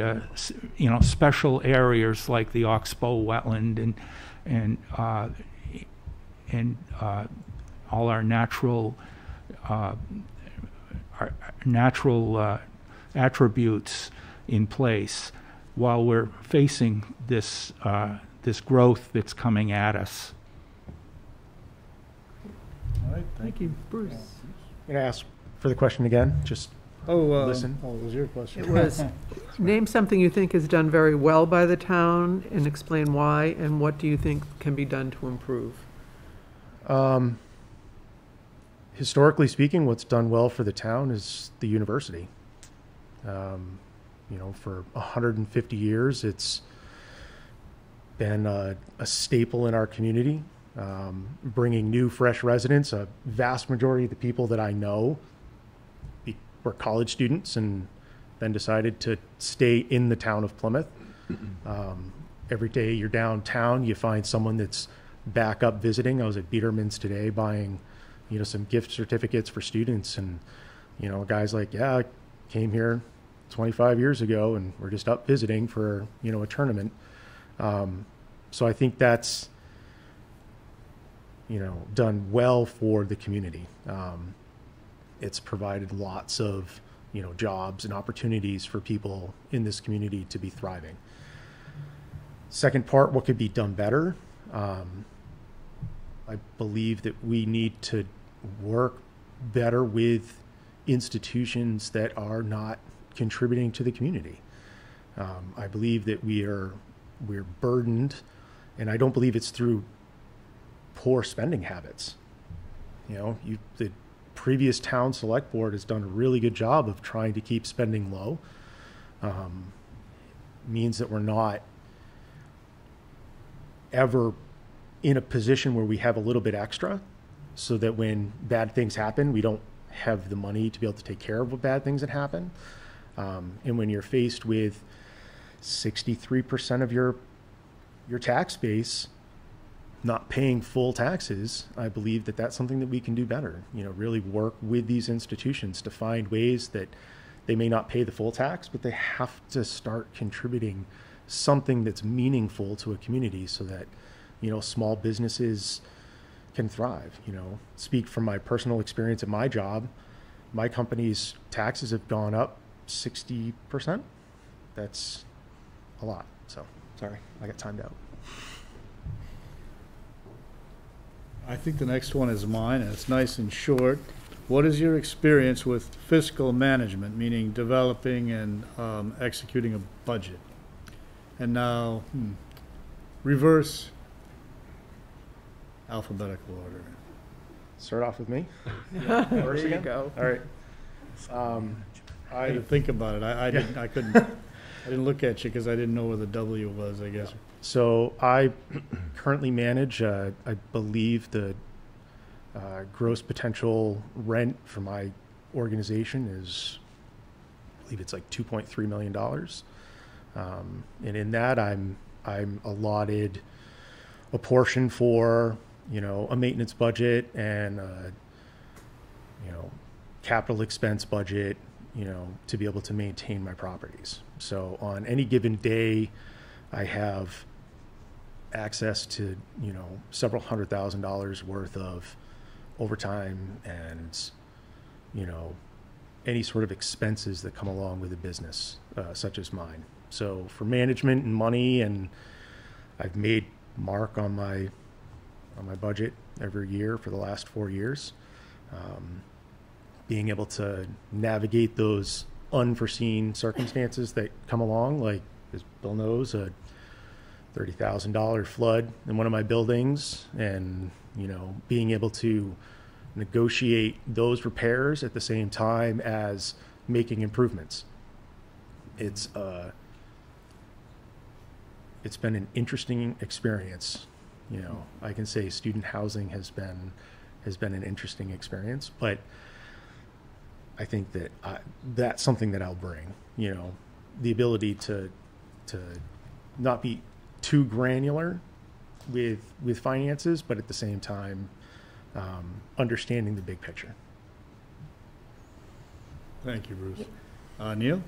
special areas like the Oxbow wetland and all our natural attributes in place while we're facing this growth that's coming at us. All right. Thank you. Bruce? I'm going to ask for the question again. Just listen. Oh, it was your question. It was, name something you think is done very well by the town and explain why, and what do you think can be done to improve? Historically speaking, what's done well for the town is the university. For 150 years, it's been a staple in our community, bringing new, fresh residents. A vast majority of the people that I know were college students and then decided to stay in the town of Plymouth. Every day you're downtown, you find someone that's back up visiting. I was at Biederman's today buying, some gift certificates for students, and, guys like, yeah, I came here 25 years ago and we're just up visiting for, a tournament. So I think that's, done well for the community. It's provided lots of, jobs and opportunities for people in this community to be thriving. Second part, what could be done better? I believe that we need to work better with institutions that are not contributing to the community. I believe that we're burdened, and I don't believe it's through poor spending habits. The previous town select board has done a really good job of trying to keep spending low. Means that we're not ever in a position where we have a little bit extra, so that when bad things happen, we don't have the money to be able to take care of what bad things that happen. And when you're faced with 63% of your tax base not paying full taxes, I believe that that's something that we can do better. Really work with these institutions to find ways that they may not pay the full tax, but they have to start contributing something that's meaningful to a community, so that, small businesses can thrive. You know, speak from my personal experience at my job. My company's taxes have gone up 60%. That's a lot. So, sorry, I got timed out. I think the next one is mine, and it's nice and short. What is your experience with fiscal management, meaning developing and executing a budget? And now, reverse alphabetical order. Start off with me. There you go. All right. I had to think about it. I didn't. I couldn't. I didn't look at you because I didn't know where the W was, I guess. So I currently manage, I believe, the gross potential rent for my organization is, I believe it's like $2.3 million. And in that, I'm allotted a portion for, you know, a maintenance budget and you know, capital expense budget, you know, to be able to maintain my properties. So on any given day, I have access to, you know, several $100,000 worth of overtime and, you know, any sort of expenses that come along with a business such as mine. So for management and money, and I've made mark on my budget every year for the last 4 years. Being able to navigate those unforeseen circumstances that come along, like, as Bill knows, a $30,000 flood in one of my buildings, and, you know, being able to negotiate those repairs at the same time as making improvements. It's been an interesting experience. You know, I can say student housing has been an interesting experience, but I think that that's something that I'll bring. You know, the ability to not be too granular with finances, but at the same time, understanding the big picture. Thank you, Bruce. Neil?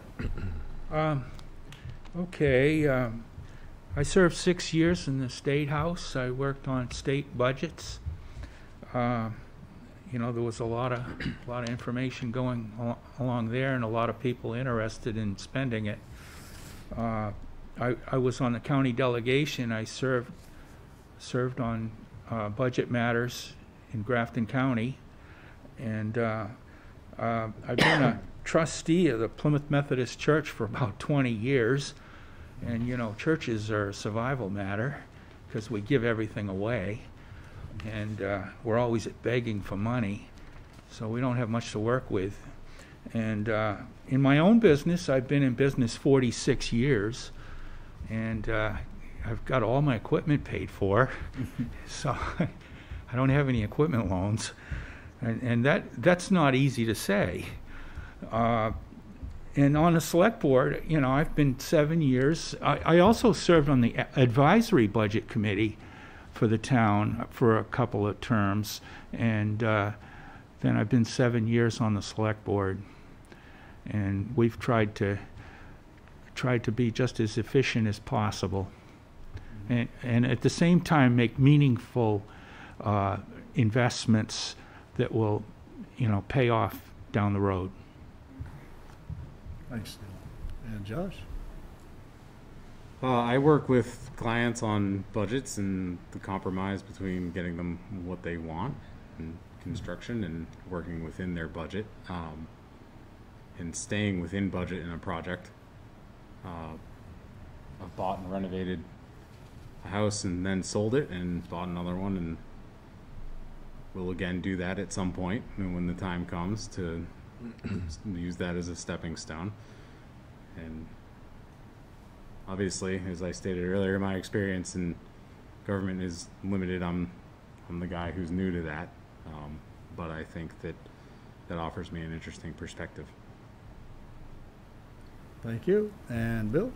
Okay. I served 6 years in the State House. I worked on state budgets. You know, there was a lot of information going along there, and a lot of people interested in spending it. I was on the county delegation. I served on budget matters in Grafton County, and I've been a trustee of the Plymouth Methodist Church for about 20 years. And, you know, churches are a survival matter because we give everything away, and we're always begging for money, so we don't have much to work with. And in my own business, I've been in business 46 years, and I've got all my equipment paid for, so I don't have any equipment loans, and that's not easy to say. And on the select board, you know, I've been 7 years. I also served on the advisory budget committee for the town for a couple of terms, and then I've been 7 years on the select board. And we've tried to be just as efficient as possible, and at the same time make meaningful investments that will, you know, pay off down the road. Thanks, Neil. And Josh? I work with clients on budgets and the compromise between getting them what they want in construction and working within their budget, and staying within budget in a project. I've bought and renovated a house and then sold it and bought another one, and we'll again do that at some point, and when the time comes to use that as a stepping stone. And obviously, as I stated earlier, my experience in government is limited. I'm the guy who's new to that, but I think that offers me an interesting perspective. Thank you. And Bill?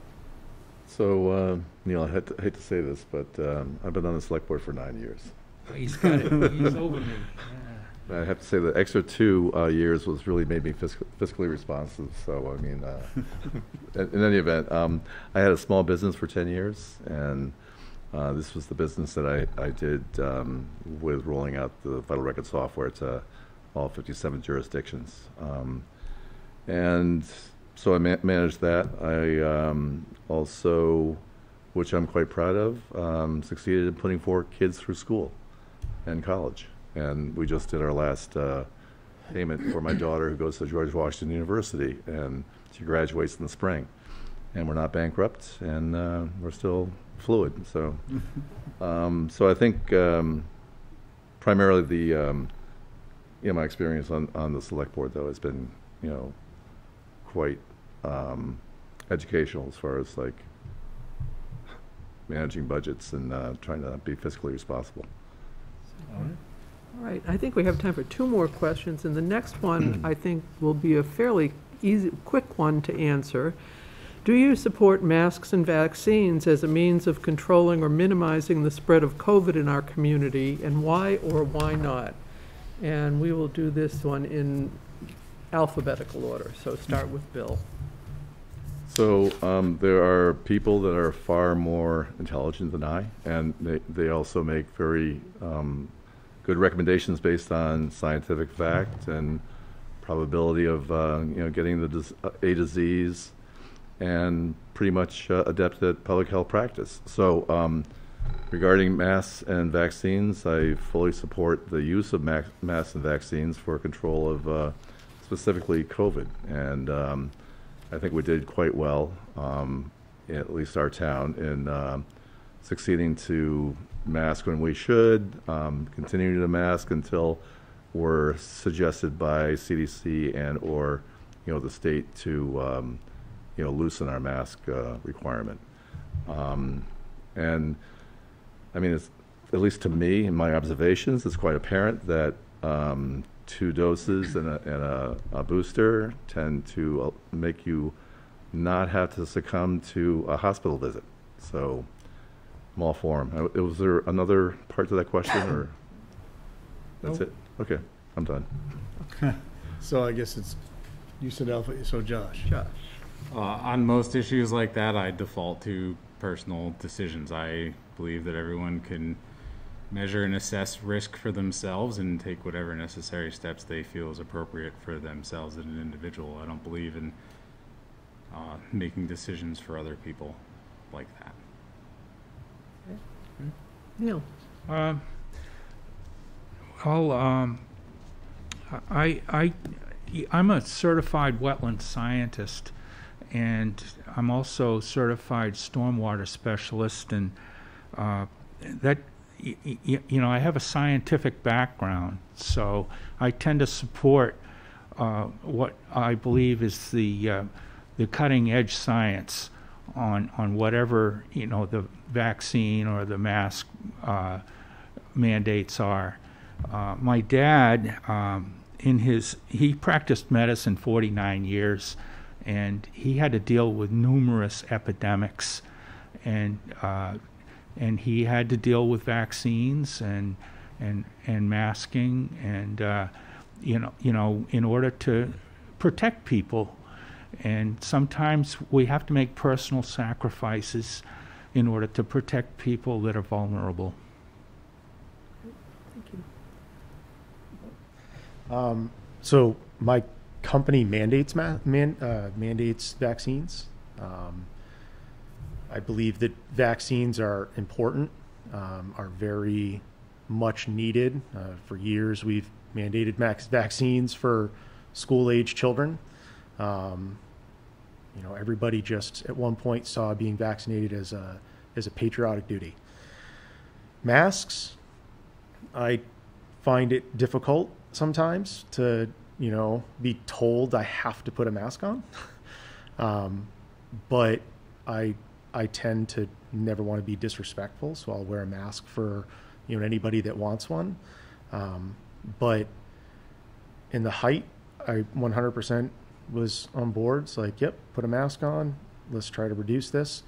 So, Neil, I hate to say this, but I've been on the select board for 9 years. He's got it. He's over me. I have to say the extra 2 years was really made me fiscally responsive. So, I mean, in any event, I had a small business for 10 years, and This was the business that I did with rolling out the vital record software to all 57 jurisdictions. And so I managed that. I also, which I'm quite proud of, succeeded in putting 4 kids through school and college. And we just did our last payment for my daughter, who goes to George Washington University, and she graduates in the spring. And we're not bankrupt, and we're still fluid. So, so I think primarily the my experience on the select board, though, has been quite educational as far as like managing budgets and trying to be fiscally responsible. All right, I think we have time for 2 more questions, and the next one I think will be a fairly quick one to answer. Do you support masks and vaccines as a means of controlling or minimizing the spread of COVID in our community, and why or why not? And we will do this one in alphabetical order, so start with Bill. So there are people that are far more intelligent than I, and they also make very good recommendations based on scientific fact and probability of getting a disease, and pretty much adept at public health practice. So regarding masks and vaccines, I fully support the use of masks and vaccines for control of specifically COVID. And I think we did quite well, at least our town, in succeeding to mask when we should, continuing to mask until we're suggested by CDC and or the state to loosen our mask requirement. And I mean, it's, at least to me, in my observations, it's quite apparent that 2 doses and a booster tend to make you not have to succumb to a hospital visit. So I'm all for them. Was there another part to that question, or that's Nope. it? Okay, I'm done. So I guess it's, you said alpha, so Josh. On most issues like that, I default to personal decisions. I believe that everyone can measure and assess risk for themselves and take whatever necessary steps they feel is appropriate for themselves as an individual. I don't believe in making decisions for other people like that. Neil. Well, I'm a certified wetland scientist, and I'm also certified stormwater specialist, and that I have a scientific background, so I tend to support what I believe is the cutting edge science on whatever the vaccine or the mask mandates are. My dad, he practiced medicine 49 years, and he had to deal with numerous epidemics, and he had to deal with vaccines and masking, and in order to protect people. And sometimes we have to make personal sacrifices in order to protect people that are vulnerable. Thank you. So my company mandates mandates vaccines. I believe that vaccines are important, are very much needed. For years, we've mandated vaccines for school-age children. Everybody just at one point saw being vaccinated as a patriotic duty. Masks, I find it difficult sometimes to be told I have to put a mask on, but I tend to never want to be disrespectful, so I'll wear a mask for anybody that wants one. But in the height, I 100% was on board. It's like, yep, put a mask on. Let's try to reduce this.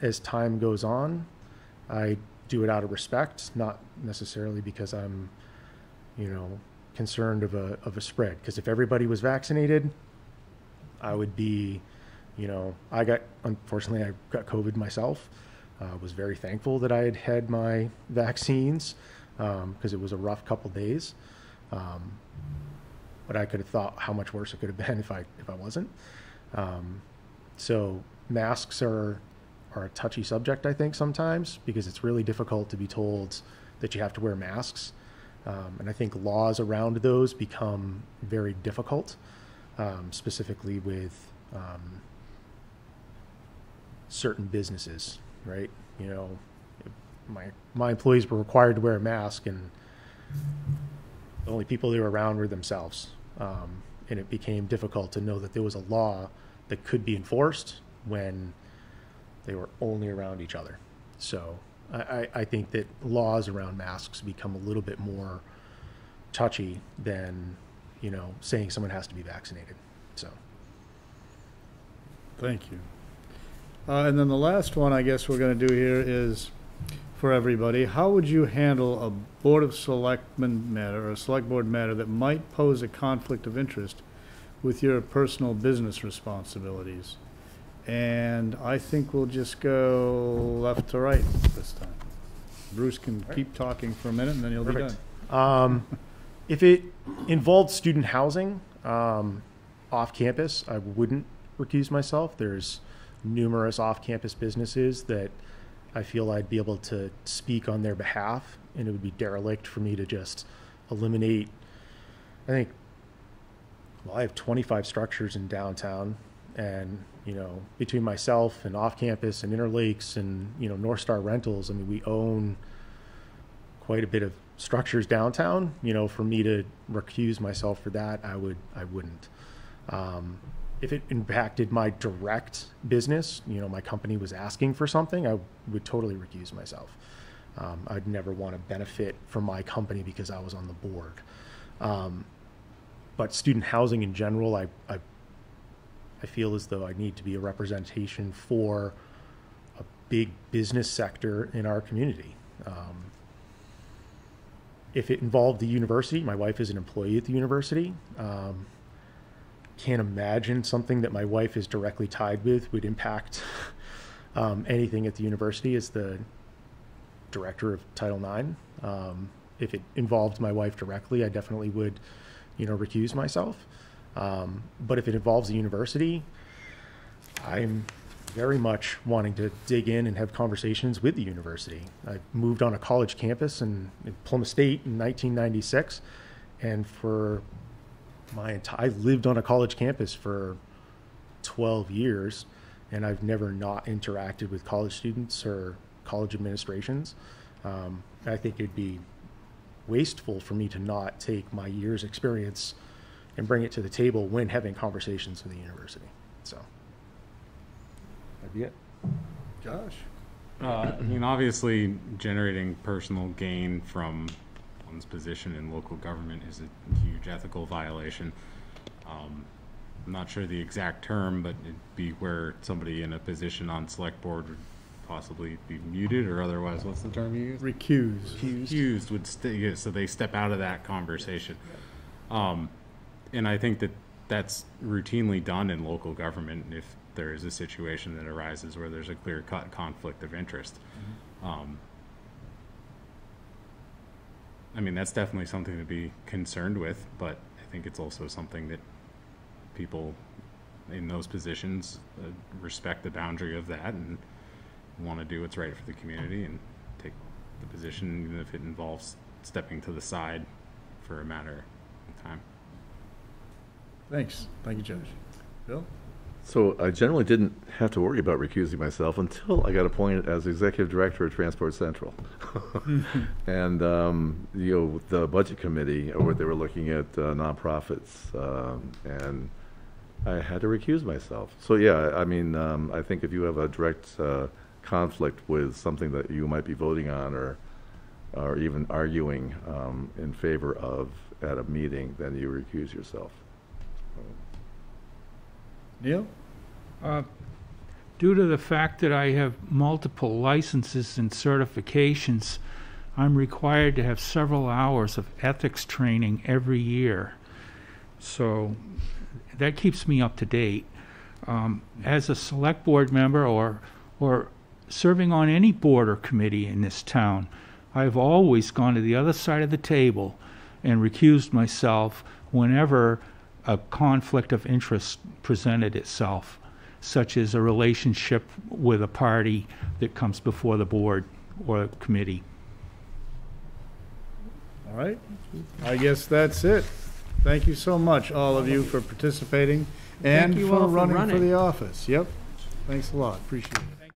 As time goes on, I do it out of respect, not necessarily because I'm, concerned of a spread. Because if everybody was vaccinated, I would be, unfortunately, I got COVID myself. Was very thankful that I had had my vaccines because it was a rough couple days. But I could have thought how much worse it could have been if I wasn't. So masks are a touchy subject, I think, sometimes, because it's really difficult to be told that you have to wear masks. And I think laws around those become very difficult, specifically with certain businesses, right? You know, my employees were required to wear a mask, and the only people they were around were themselves. And it became difficult to know that there was a law that could be enforced when they were only around each other. So I think that laws around masks become a little bit more touchy than, you know, saying someone has to be vaccinated. So. Thank you. And then the last one I guess we're going to do here is for everybody. How would you handle a Board of Selectmen matter or a Select Board matter that might pose a conflict of interest with your personal business responsibilities? And I think we'll just go left to right this time. Bruce can keep talking for a minute and then he'll Perfect. be done. If it involved student housing off campus, I wouldn't recuse myself. There's numerous off-campus businesses that I feel I'd be able to speak on their behalf, and it would be derelict for me to just eliminate. I think, well, I have 25 structures in downtown, and, you know, between myself and off-campus and Interlakes and, you know, North Star Rentals, I mean, we own quite a bit of structures downtown. You know, for me to recuse myself for that, I wouldn't. If it impacted my direct business, you know, my company was asking for something, I would totally recuse myself. I'd never want to benefit from my company because I was on the board. But student housing in general, I feel as though I need to be a representation for a big business sector in our community. If it involved the university, my wife is an employee at the university. Can't imagine something that my wife is directly tied with would impact anything at the university as the director of Title IX. If it involved my wife directly, I definitely would, you know, recuse myself. But if it involves the university, I'm very much wanting to dig in and have conversations with the university. I moved on a college campus in Plymouth State in 1996, and for I lived on a college campus for 12 years, and I've never not interacted with college students or college administrations. I think it'd be wasteful for me to not take my year's experience and bring it to the table when having conversations with the university. So that'd be it. Josh? I mean, obviously, generating personal gain from one's position in local government is a huge ethical violation. I'm not sure the exact term, but it'd be where somebody in a position on select board would possibly be muted or otherwise, what's the term you use? Recused. Recused would so they step out of that conversation. And I think that that's routinely done in local government if there is a situation that arises where there's a clear-cut conflict of interest. I mean, that's definitely something to be concerned with, but I think it's also something that people in those positions respect the boundary of that and want to do what's right for the community and take the position, even if it involves stepping to the side for a matter of time. Thanks. Thank you, Josh. Bill? So I generally didn't have to worry about recusing myself until I got appointed as executive director of Transport Central. And, you know, the budget committee, where they were looking at nonprofits, and I had to recuse myself. So, yeah, I mean, I think if you have a direct conflict with something that you might be voting on or even arguing in favor of at a meeting, then you recuse yourself. Neil? Due to the fact that I have multiple licenses and certifications, I'm required to have several hours of ethics training every year. So that keeps me up to date. As a select board member or serving on any board or committee in this town, I've always gone to the other side of the table and recused myself whenever a conflict of interest presented itself, such as a relationship with a party that comes before the board or a committee. All right, I guess that's it. Thank you so much, all of you, for participating and you for all for running for running. the office. Yep, thanks a lot, appreciate it.